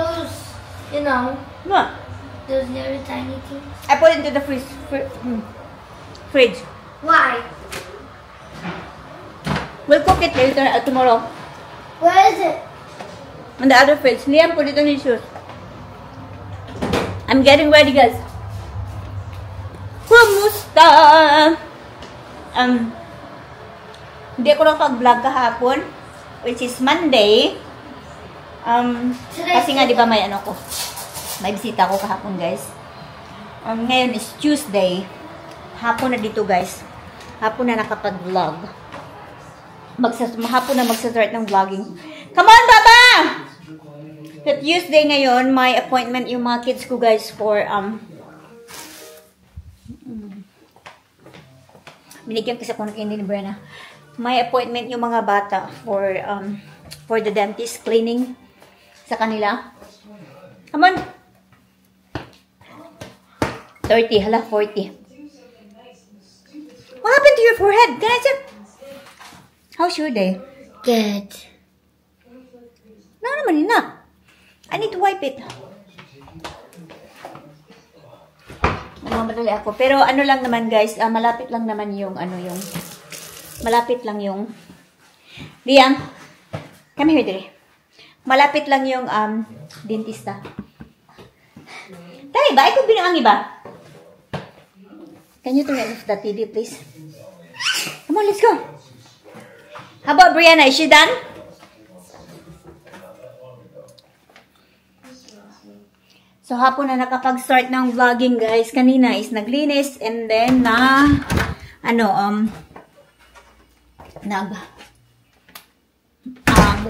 those, you know, What? those little tiny things? I put it into the fridge. Why? We'll cook it later tomorrow. Where is it? On the other fridge. Liam, put it on his shoes. I'm getting ready, guys. Kumusta? Hindi ako nakapag-vlog kahapon, which is Monday. Kasi nga, di ba, may ano ko. May bisita ko kahapon, guys. Ngayon is Tuesday. Hapon na dito, guys. Hapon na nakapag-vlog. Hapon na magsastart ng vlogging. Come on, Baba! So, Tuesday ngayon, may appointment yung mga kids ko, guys, for, binigyan kasi ako ng candy ni Brenna. May appointment yung mga bata for the dentist cleaning sa kanila. Come on! 30, hala, 40. What happened to your forehead? Can I check? How's your day? Good. No, naman yun na. I need to wipe it. Mamadali ako. Pero ano lang naman, guys, malapit lang naman yung, malapit lang yung, Liam, come here, Dre. Malapit lang yung, dentista. Tayo ba? Ikaw binang iba? Can you turn off the TV, please? Come on, let's go. How about Brianna? Is she done? So, hapon na nakapag-start ng vlogging, guys. Kanina is naglinis and then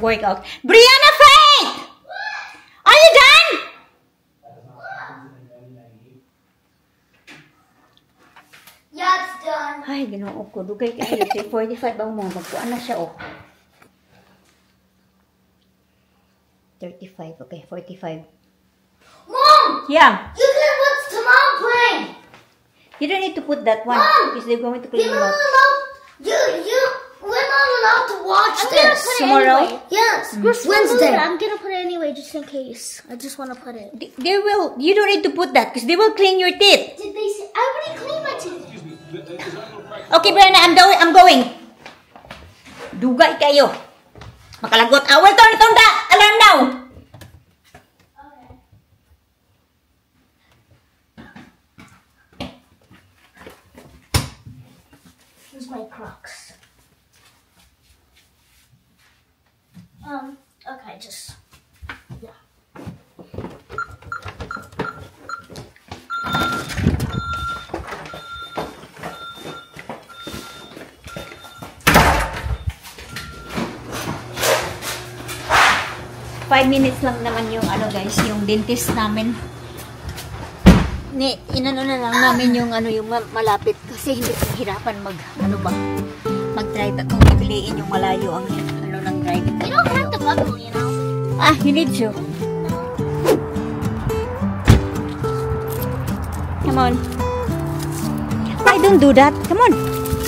workout. Brianna Faith! Are you done? Yeah, it's done. Ay, ginoo ko. Dugay kayo. 45 ang mga magpuan na siya, oh. 35. Okay, 45. Mom! Yeah. You can watch Tamam playing. You don't need to put that one. Mom! Because they're going to clean We're it not up. allowed. We're not allowed to watch I'm gonna this. put it Tomorrow? anyway. Yes, Wednesday. Wednesday. I'm gonna put it anyway just in case. I just want to put it. They will. You don't need to put that because they will clean your teeth. Did they say? I already cleaned my teeth. Okay, Brianna, I'm going. Dugay kayo. Makalagot. I will turn the alarm now. Here's my Crocs. Okay, just yeah. 5 minutes lang naman yung guys, yung dentist namin. Inano na lang namin yung yung malapit kasi hindi hirapan mag-try kung pipiliin yung malayo ang ng drive. You don't have to buckle, you know. You need to. Come on. I don't do that. Come on.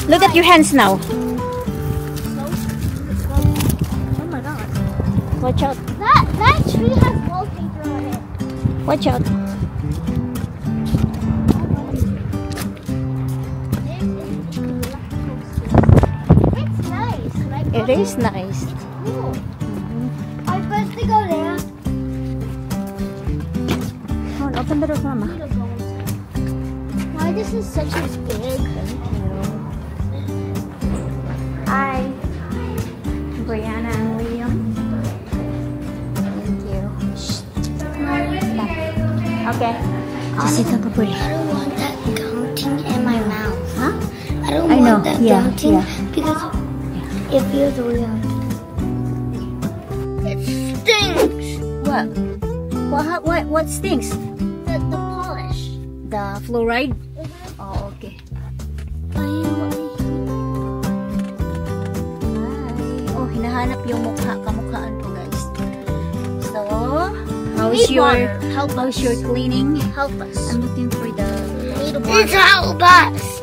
Look at your hands now. Oh my god. Watch out. That tree has wallpaper on it. Watch out. It's nice. It is nice. Cool. I'm supposed to go there. Come on, open the door, Mama. Why this is such a big? Hi, Brianna and William. Thank you. Okay. Just sit up, pretty. I don't want that counting in my mouth. Huh? I don't I know. want that Yeah, counting yeah. because it feels weird. It stinks. What? What stinks? The polish. The fluoride? Oh, okay. Hi. Oh, hinahanap yung kamukhaan ko, guys. So, how's your cleaning? Help us. I'm looking for the... We need It's water. help us.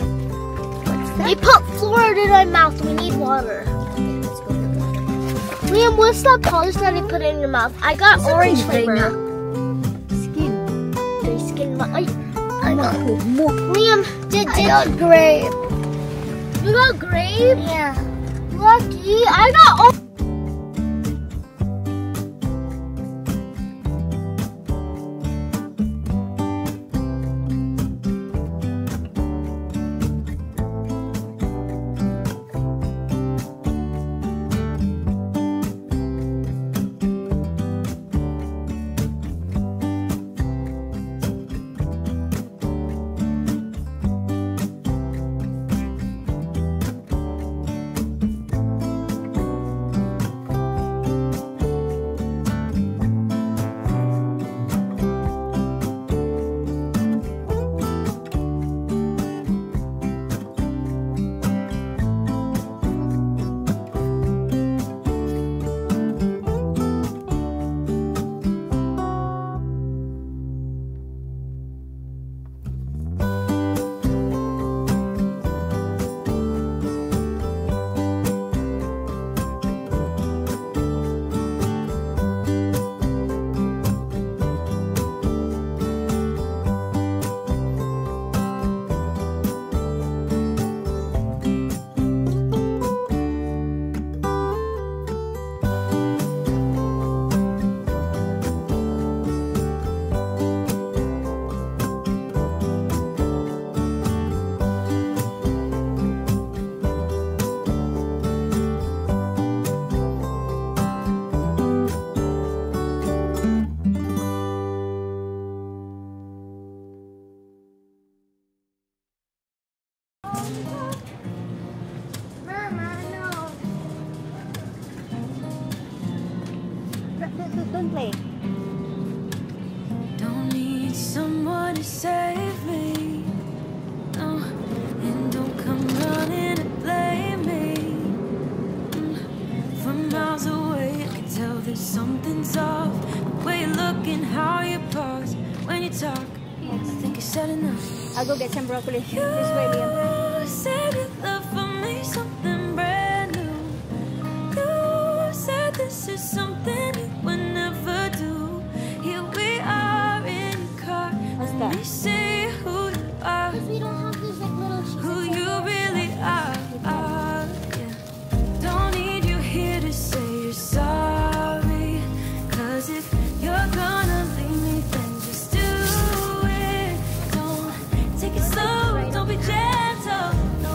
What's that? We put fluoride in our mouth. We need water. Okay, let's go to water. Liam, what's that polish that you put in your mouth? I got orange flavor. strawberry skin. I got Mo. Liam. I got grape. You got grape? Yeah. Lucky. I got. Don't play. Don't need someone to save me, no, and don't come running to blame me. From miles away I can tell that something's off. The way you look and how you pause when you talk, I think you said enough. I'll go get some broccoli. This way, Liam. You said you love for me something brand new. You said this is something you would never do. Here we are in the car. What's Let that? me see who you are, We don't have these like little cheeses. who you really are. Yeah. Don't need you here to say you're sorry. 'Cause if you're gonna leave me, then just do it. Don't take it slow, don't be gentle. No,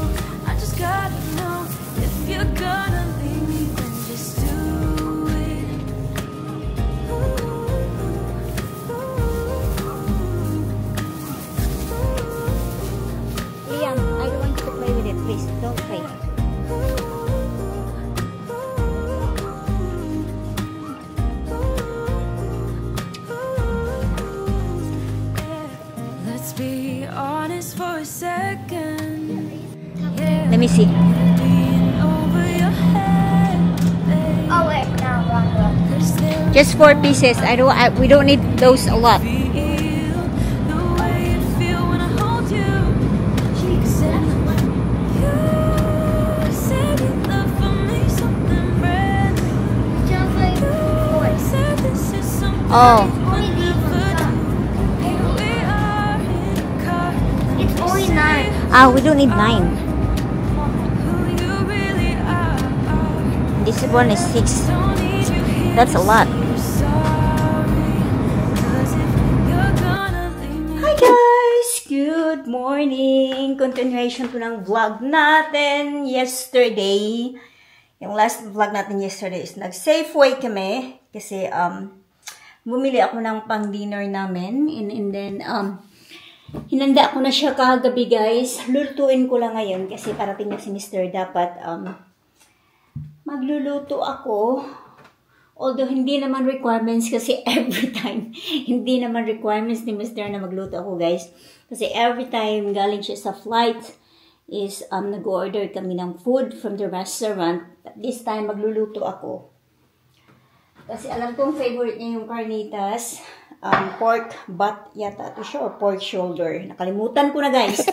I just gotta know if you're gonna leave me, then just do it. Liam, I don't want you to play with it. Please, don't play. Let's be honest for a second. Yeah. Let me see. Being over your head, babe. Oh wait, no, wrong. 'Cause there Just 4 pieces. We don't need those a lot. feel the way you feel when I hold you. You said you love for me something brand new. Just like You said this is something Oh. only these ones. here we are in the car. It's only 9. We don't need 9. Who you really are. This one is 6. Don't need you here That's a lot. you're sorry. 'Cause if you're gonna leave me, Hi guys! Good morning! Continuation po ng vlog natin yesterday. Yung last vlog natin yesterday is nag-Safeway kami. Kasi, bumili ako ng pang-dinner namin. And then, hinanda ko na siya kagabi guys. Lulutuin ko lang ngayon kasi parating na si Mr. Dapat, magluluto ako. Although, hindi naman requirements kasi every time, hindi naman requirements ni Mr. na magluto ako, guys. Kasi every time galing siya sa flight is nag-order kami ng food from the restaurant. At this time, magluluto ako. Kasi alam kong favorite niya yung carnitas. Pork butt yata ito siya or pork shoulder. Nakalimutan ko na, guys.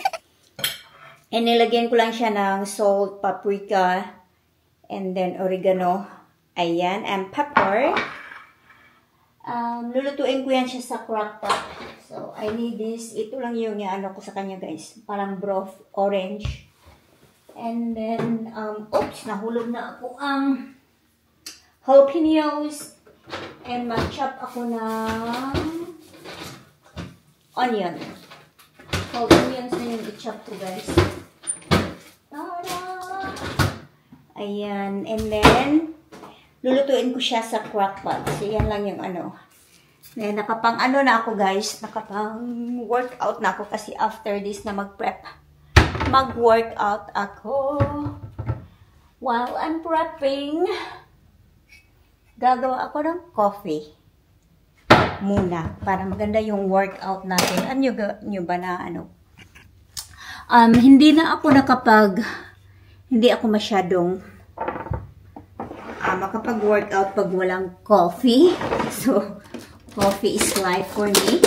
And nilagyan ko lang siya ng salt, paprika, and then oregano. Ayan, and pepper. Lulutuin ko yan siya sa crock pot. So, I need this. Ito lang yung ano ko sa kanya, guys. Parang broth, orange. And then, oops, nahulog na ako ang jalapenos. And mag-chop ako ng onion. Whole onions na yung i-chop ko, guys. Tada! Ayan. And then, lulutuin ko siya sa crock pot. So, yan lang yung ano. Nakapang ano na ako, guys. Nakapang workout na ako kasi after this na mag-prep. Mag-workout ako. While I'm prepping, gagawa ako ng coffee. Muna. Para maganda yung workout natin. Ano nyo ba na ano? Hindi na ako hindi ako masyadong makapag-workout pag walang coffee. So, coffee is life for me.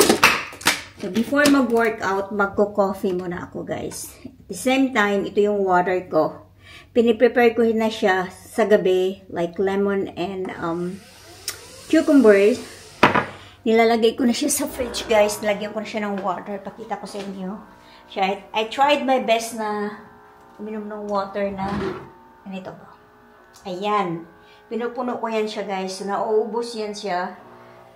So, before mag-workout, magko-coffee muna ako, guys. At the same time, ito yung water ko. Piniprepare ko na siya sa gabi, like lemon and cucumbers. Nilalagay ko na siya sa fridge, guys. Nilagyan ko na siya ng water. Pakita ko sa inyo. I tried my best na uminom ng water na ganito po. Ayan. Pinupuno ko yan siya, guys. So, nauubos yan siya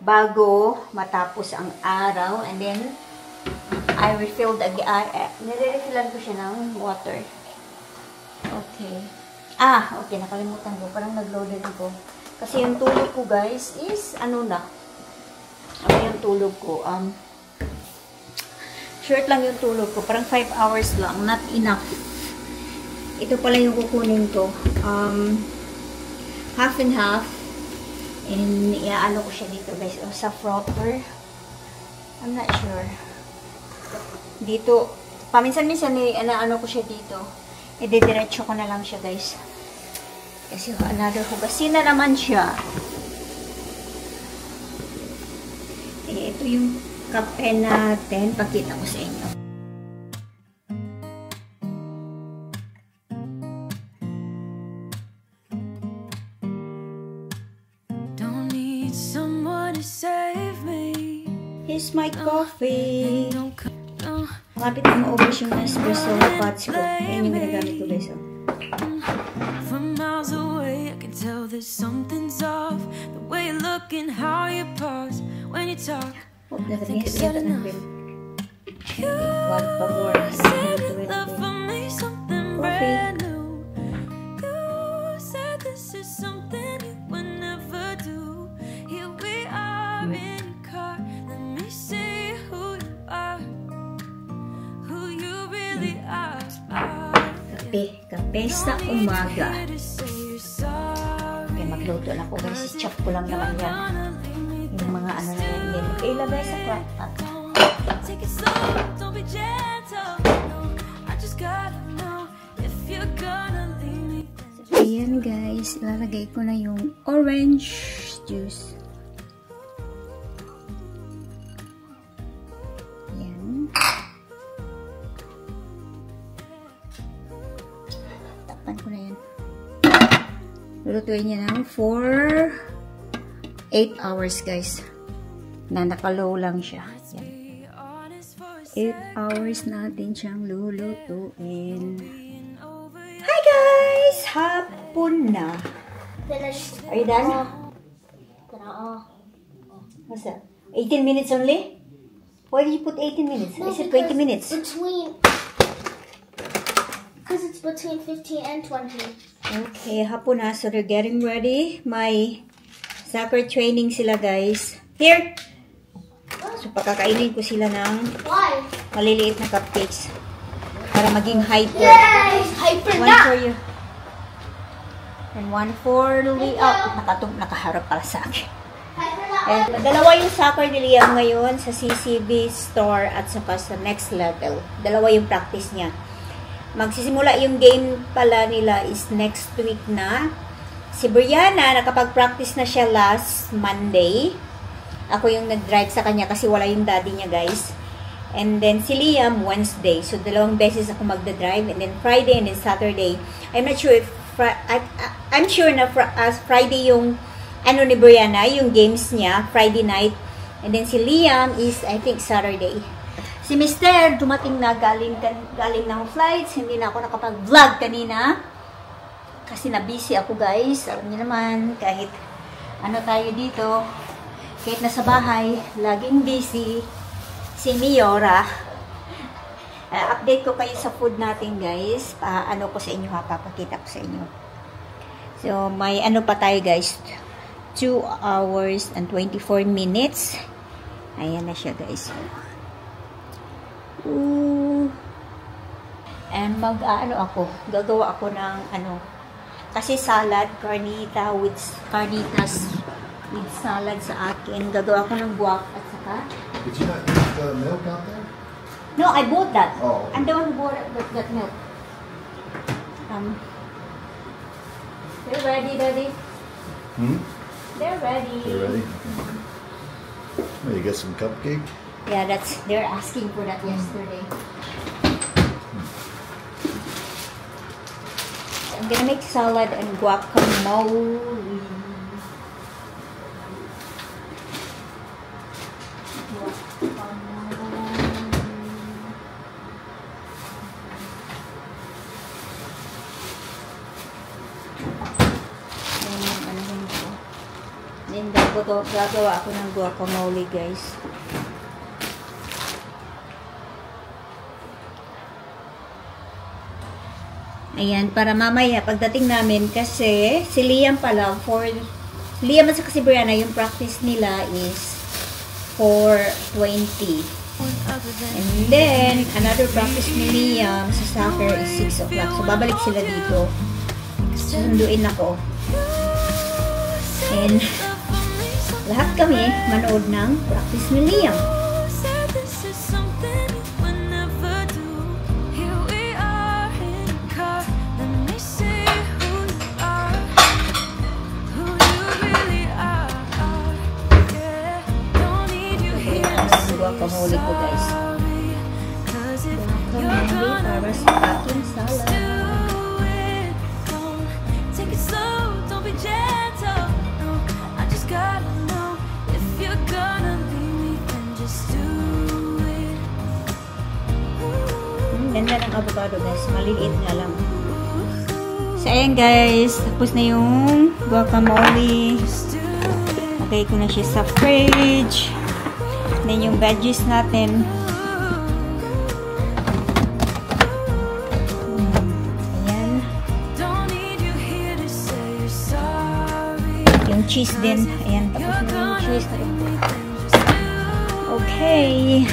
bago matapos ang araw. And then, I refilled again. Nire-refillan ko siya ng water. Okay. Okay. Nakalimutan ko. Parang nag-loaded ako. Kasi yung tulog ko, guys, is ano na. Ano yung tulog ko? Short lang yung tulog ko. Parang 5 hours lang. Not enough. Ito pala yung kukunin ko. Half and half. And iaano ko siya dito, guys. Sa frother. I'm not sure. Dito. Paminsan-minsan ano ko siya dito. Idediretso ko na lang siya, guys. Kasi another hugasin na naman siya. Ito yung kape natin. Pakita ko sa inyo. Don't need someone to save me. Here's my coffee. Malapit na maubos yung espresso pots ko. Ayan yung ginagamit ko, guys. From miles away, I can tell that something's off. The way you look and how you pause when you talk. Think it's good enough. You said you love for me something brand new. You said this is something you would never do. Here we are in your car. Let me see who you are, who you really are. Kape sa umaga. Okay, magluto na ako, guys. Chop ko lang naman yan. Yung mga ano na yan. Ilagay sa crock pot. Take it slow, don't be gentle. I just gotta know if you're gonna leave me. Ayan, guys. Ilalagay ko na yung orange juice. Ayan. Takpan ko na yan. Lulutuin niya ng 8 hours, guys. Na naka-low lang siya. Yan. 8 hours natin siyang lulutuin. Hi, guys! Hapon na. Finished. Are you done? What's that? 18 minutes only? Why did you put 18 minutes? I said 20 minutes. Because it's between 15 and 20. Okay, hapon na. So, they're getting ready. My soccer training sila, guys. Here! So, pakakainin ko sila ng Why? maliliit na cupcakes. Para maging hyper. Yes! Hyper One na! for you. And one for Louie. Nakaharap pala sa akin. Hyper na! And dalawa yung soccer ni Liam ngayon sa CCB store at saka sa next level. Dalawa yung practice niya. Magsisimula yung game pala nila is next week na. Si Brianna, nakapag-practice na siya last Monday. Ako yung nag-drive sa kanya kasi wala yung daddy niya, guys. And then si Liam, Wednesday. So, dalawang beses ako magda-drive. And then Friday and then Saturday. I'm not sure if... I'm sure na Friday yung ano ni Brianna, yung games niya, Friday night. And then si Liam is, I think, Saturday. Si Mr. dumating na galing ng flights. Hindi na ako nakapag-vlog kanina. Kasi na-busy ako, guys. Alam niyo naman, kahit ano tayo dito, kahit nasa bahay, laging busy. Si Miora. Update ko kayo sa food natin, guys. Ano ko sa inyo, ha? Papakita ko sa inyo. So, may ano pa tayo, guys. 2 hours and 24 minutes. Ayan na siya, guys. And gagawa ako ng kasi salad, carnitas with salad sa akin. Gagawa ko ng guac at saka. Did you not use the milk out there? No, I bought that. Oh. I'm the one who bought that milk. They're ready, Daddy. They're ready. They're ready? Well, you get some cupcake? Yeah, they're asking for that yesterday. I'm gonna make salad and guacamole. Then, gagawa ako ng guacamole, guys. Ayan, para mamaya, pagdating namin, kasi si Liam pala, Liam at si Brianna, yung practice nila is 4:20. And then, another practice ni Liam sa soccer is 6 o'clock. So, babalik sila dito. Sunduin ako. And, lahat kami manood ng practice ni Liam. Guacamole ko, guys. Guacamole para sa aking salad. Ganda ng avocado, guys. Maliliit nga lang. So, ayan, guys. Tapos na yung guacamole. Lagay ko na siya sa fridge. Then yung veggies natin. Ayan. Yung cheese din. Ayan, tapos na yung cheese. Okay.